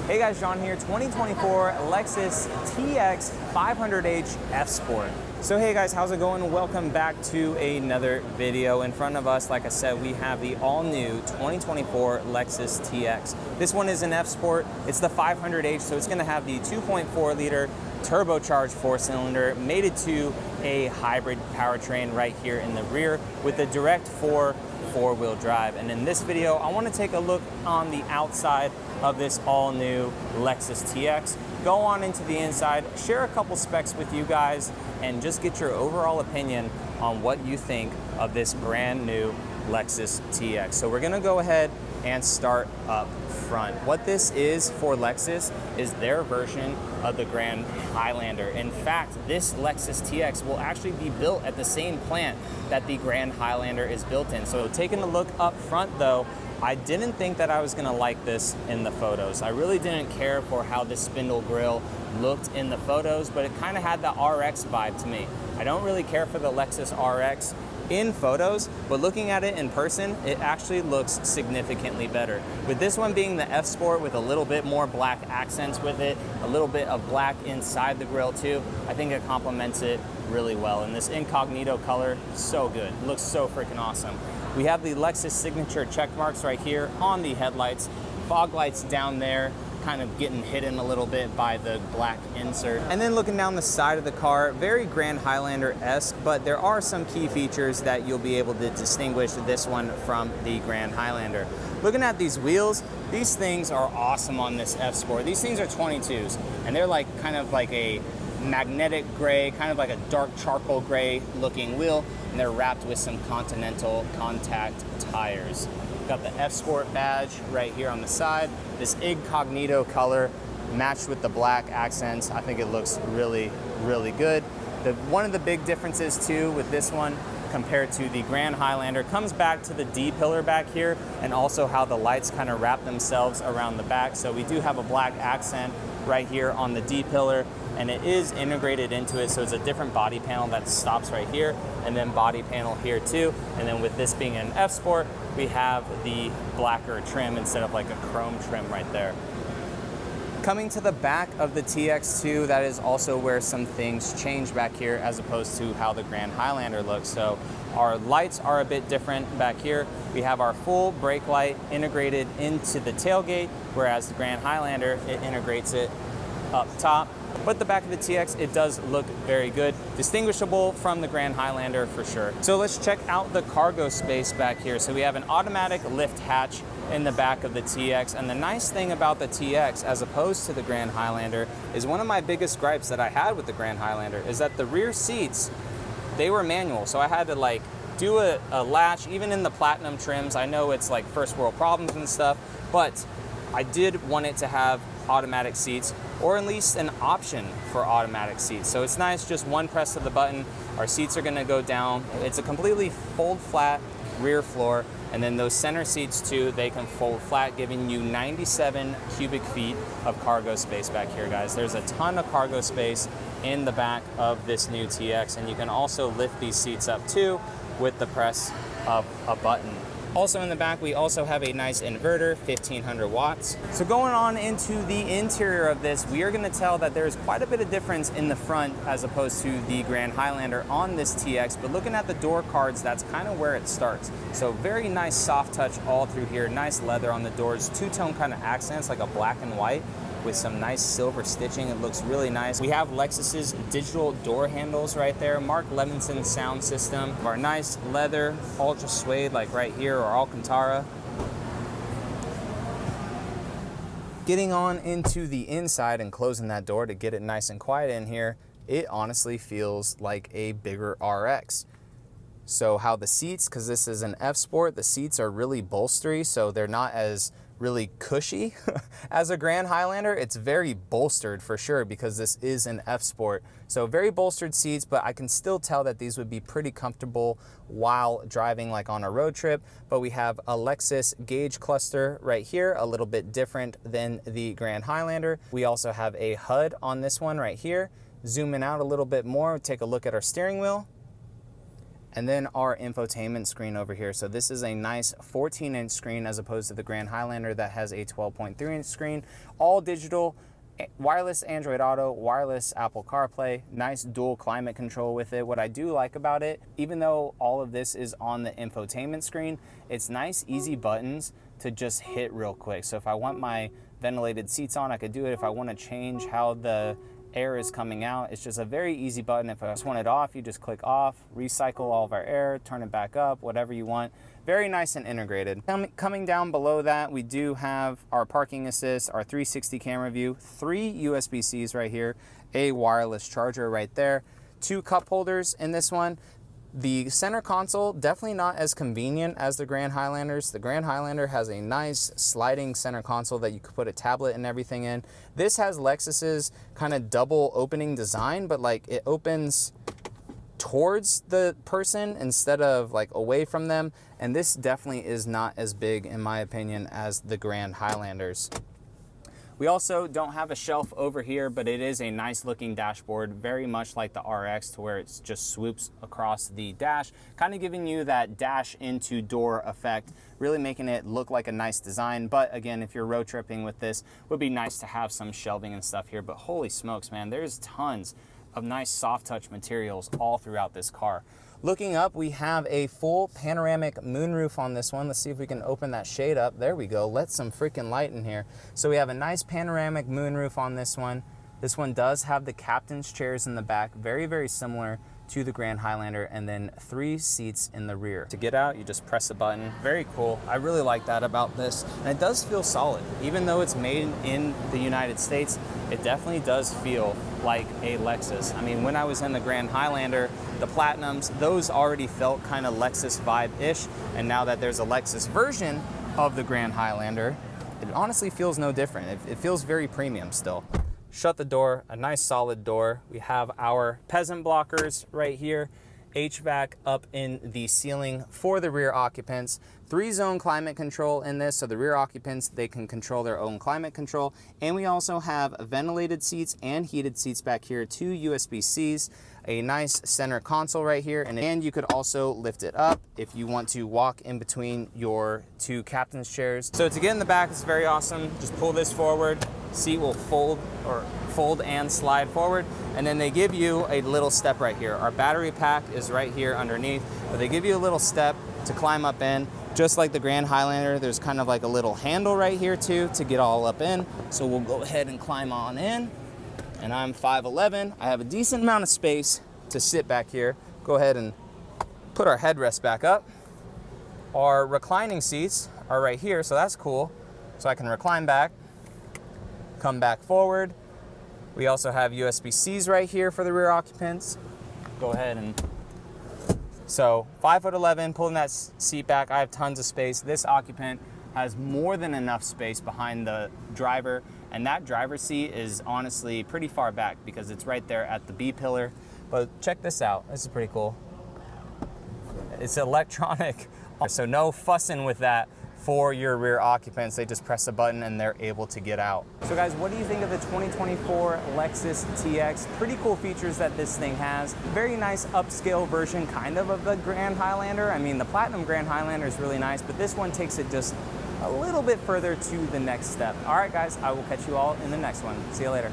Hey guys, John here, 2024 Lexus TX 500h F Sport. So hey guys, how's it going? Welcome back to another video. In front of us, like I said, we have the all-new 2024 Lexus TX. This one is an F Sport. It's the 500h, so it's gonna have the 2.4 liter turbocharged 4-cylinder, mated to a hybrid powertrain right here in the rear with a direct four-wheel drive. And in this video, I want to take a look on the outside of this all-new Lexus TX, go on into the inside, share a couple specs with you guys, and just get your overall opinion on what you think of this brand new Lexus TX. So we're gonna go ahead and start up front. What this is for Lexus is their version of the Grand Highlander. In fact, this Lexus TX will actually be built at the same plant that the Grand Highlander is built in. So taking a look up front though, I didn't think that I was gonna like this in the photos. I really didn't care for how this spindle grille looked in the photos, but it kind of had the RX vibe to me. I don't really care for the Lexus RX in photos, but looking at it in person, it actually looks significantly better. With this one being the F Sport with a little bit more black accents with it, a little bit of black inside the grille too, I think it complements it really well. And this incognito color, so good. It looks so freaking awesome. We have the Lexus signature check marks right here on the headlights, fog lights down there, kind of getting hidden a little bit by the black insert. And then looking down the side of the car, very Grand Highlander-esque, but there are some key features that you'll be able to distinguish this one from the Grand Highlander. Looking at these wheels, these things are awesome on this F Sport. These things are 22s, and they're like kind of like a magnetic gray, kind of like a dark charcoal gray looking wheel, and they're wrapped with some Continental contact tires. Got the F Sport badge right here on the side. This incognito color matched with the black accents. I think it looks really, really good. One of the big differences too with this one compared to the Grand Highlander comes back to the D pillar back here, and also how the lights kind of wrap themselves around the back. So we do have a black accent right here on the D pillar, and it is integrated into it, so it's a different body panel that stops right here, and then body panel here too. And then with this being an F Sport, we have the blacker trim instead of like a chrome trim right there. Coming to the back of the TX2, that is also where some things change back here as opposed to how the Grand Highlander looks. So our lights are a bit different back here. We have our full brake light integrated into the tailgate, whereas the Grand Highlander, it integrates it up top. But the back of the TX, it does look very good. Distinguishable from the Grand Highlander for sure. So let's check out the cargo space back here. So we have an automatic lift hatch in the back of the TX. And the nice thing about the TX, as opposed to the Grand Highlander, is one of my biggest gripes that I had with the Grand Highlander is that the rear seats, they were manual. So I had to like do a latch, even in the platinum trims. I know it's like first world problems and stuff, but I did want it to have automatic seats, or at least an option for automatic seats. So it's nice, just one press of the button, our seats are gonna go down. It's a completely fold flat rear floor, and then those center seats too, they can fold flat, giving you 97 cubic feet of cargo space back here, guys. There's a ton of cargo space in the back of this new TX, and you can also lift these seats up too with the press of a button. Also in the back, we also have a nice inverter, 1500 watts. So going on into the interior of this, we are gonna tell that there's quite a bit of difference in the front as opposed to the Grand Highlander on this TX, but looking at the door cards, that's kind of where it starts. So very nice soft touch all through here, nice leather on the doors, two-tone kind of accents like a black and white, with some nice silver stitching. It looks really nice. We have Lexus's digital door handles right there, Mark Levinson sound system, our nice leather, ultra suede like right here, or Alcantara. Getting on into the inside and closing that door to get it nice and quiet in here, it honestly feels like a bigger RX. So how the seats, because this is an F Sport, the seats are really bolstery, so they're not as really cushy as a Grand Highlander. It's very bolstered for sure because this is an F Sport. So very bolstered seats, but I can still tell that these would be pretty comfortable while driving like on a road trip. But we have a Lexus gauge cluster right here, a little bit different than the Grand Highlander. We also have a HUD on this one right here. Zooming out a little bit more, take a look at our steering wheel. And then our infotainment screen over here. So this is a nice 14-inch screen as opposed to the Grand Highlander that has a 12.3-inch screen. All digital, wireless Android Auto, wireless Apple CarPlay, nice dual climate control with it. What I do like about it, even though all of this is on the infotainment screen, it's nice, easy buttons to just hit real quick. So if I want my ventilated seats on, I could do it. If I want to change how the air is coming out, it's just a very easy button. If I just want it off, you just click off, recycle all of our air, turn it back up, whatever you want. Very nice and integrated. Coming down below that, we do have our parking assist, our 360 camera view, 3 USB-Cs right here, a wireless charger right there, 2 cup holders in this one. The center console, definitely not as convenient as the Grand Highlanders. The Grand Highlander has a nice sliding center console that you could put a tablet and everything in. This has Lexus's kind of double opening design, but like it opens towards the person instead of like away from them. And this definitely is not as big, in my opinion, as the Grand Highlanders. We also don't have a shelf over here, but it is a nice looking dashboard, very much like the RX, to where it just swoops across the dash, kind of giving you that dash into door effect, really making it look like a nice design. But again, if you're road tripping with this, it would be nice to have some shelving and stuff here. But holy smokes, man, there's tons of nice soft touch materials all throughout this car. Looking up, we have a full panoramic moonroof on this one. Let's see if we can open that shade up. There we go. Let some freaking light in here. So we have a nice panoramic moonroof on this one. This one does have the captain's chairs in the back, very, very similar to the Grand Highlander, and then 3 seats in the rear. To get out, you just press a button. Very cool. I really like that about this. And it does feel solid. Even though it's made in the United States, it definitely does feel like a Lexus. I mean, when I was in the Grand Highlander, the Platinums, those already felt kind of Lexus vibe-ish. And now that there's a Lexus version of the Grand Highlander, it honestly feels no different. It feels very premium still. Shut the door, a nice solid door. We have our peasant blockers right here, HVAC up in the ceiling for the rear occupants, 3-zone climate control in this, so the rear occupants, they can control their own climate control. And we also have ventilated seats and heated seats back here, 2 USB-Cs, a nice center console right here, and you could also lift it up if you want to walk in between your 2 captain's chairs. So to get in the back, it's very awesome. Just pull this forward, seat will fold and slide forward, and then they give you a little step right here. Our battery pack is right here underneath, but they give you a little step to climb up in. Just like the Grand Highlander, there's kind of like a little handle right here too to get all up in. So we'll go ahead and climb on in. And I'm 5'11". I have a decent amount of space to sit back here. Go ahead and put our headrest back up. Our reclining seats are right here, so that's cool. So I can recline back, come back forward. We also have USB-Cs right here for the rear occupants. Go ahead and, so 5'11", pulling that seat back, I have tons of space. This occupant has more than enough space behind the driver, and that driver's seat is honestly pretty far back because it's right there at the B pillar. But check this out, this is pretty cool. It's electronic, so no fussing with that for your rear occupants. They just press a button and they're able to get out. So guys, what do you think of the 2024 Lexus TX? Pretty cool features that this thing has. Very nice upscale version kind of the Grand Highlander. I mean, the Platinum Grand Highlander is really nice, but this one takes it just a little bit further to the next step. All right guys, I will catch you all in the next one. See you later.